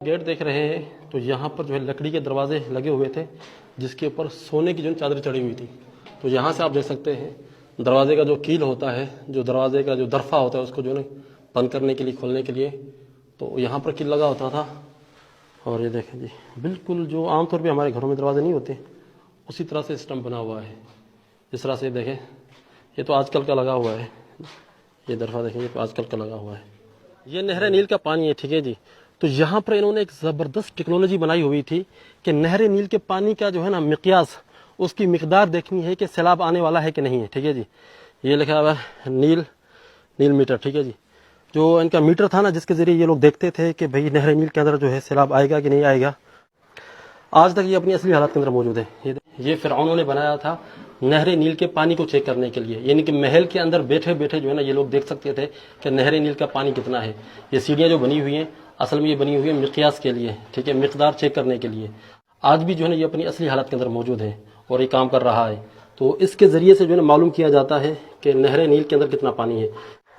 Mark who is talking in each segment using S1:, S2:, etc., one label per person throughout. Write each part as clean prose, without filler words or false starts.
S1: Gate देख रहे हैं तो यहाँ पर जो है लकड़ी के दरवाजे लगे हुए थे जिसके ऊपर सोने की जो चादर चढ़ी हुई थी। तो यहाँ से आप देख सकते हैं दरवाजे का जो कील होता है, जो दरवाजे का जो दरफा होता है उसको जो है बंद करने के लिए, खोलने के लिए, तो यहाँ पर कील लगा होता था। और ये देखें जी, बिल्कुल जो आमतौर पे हमारे घरों में दरवाजे नहीं होते उसी तरह से सिस्टम बना हुआ है। जिस तरह से देखें, ये तो आजकल का लगा हुआ है, ये दरफा देखें, ये तो आजकल का लगा हुआ है। ये नहर नील का पानी है, ठीक है जी। तो यहाँ पर इन्होंने एक ज़बरदस्त टेक्नोलॉजी बनाई हुई थी कि नहर नील के पानी का जो है ना मिक्यास, उसकी मिकदार देखनी है कि सैलाब आने वाला है कि नहीं है, ठीक है जी। ये लिखा हुआ है नील मीटर, ठीक है जी। जो इनका मीटर था ना, जिसके ज़रिए ये लोग देखते थे कि भाई नहर नील के अंदर जो है सैलाब आएगा कि नहीं आएगा। आज तक ये अपनी असली हालत के अंदर मौजूद है। ये फ़िरऔन ने बनाया था नहर नील के पानी को चेक करने के लिए, यानी कि महल के अंदर बैठे बैठे जो है ना ये लोग देख सकते थे कि नहर नील का पानी कितना है। ये सीढ़ियाँ जो बनी हुई हैं असल में ये बनी हुई है मिक्यास के लिए, ठीक है, मिकदार चेक करने के लिए। आज भी जो है ना ये अपनी असली हालत के अंदर मौजूद है और ये काम कर रहा है। तो इसके ज़रिए से जो है ना मालूम किया जाता है कि नहर नील के अंदर कितना पानी है।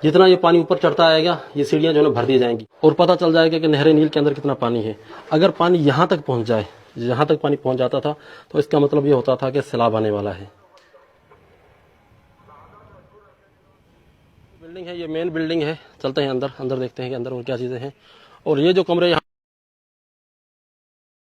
S1: जितना ये पानी ऊपर चढ़ता आएगा ये सीढ़ियाँ जो है ना भर दी जाएंगी और पता चल जाएगा कि नहर नील के अंदर कितना पानी है। अगर पानी यहाँ तक पहुँच जाए, जहाँ तक पानी पहुँच जाता था, तो इसका मतलब ये होता था कि सैलाब आने वाला है। बिल्डिंग है, ये मेन बिल्डिंग है। चलते हैं अंदर देखते हैं कि अंदर और क्या चीज़ें हैं। और ये जो कमरे यहाँ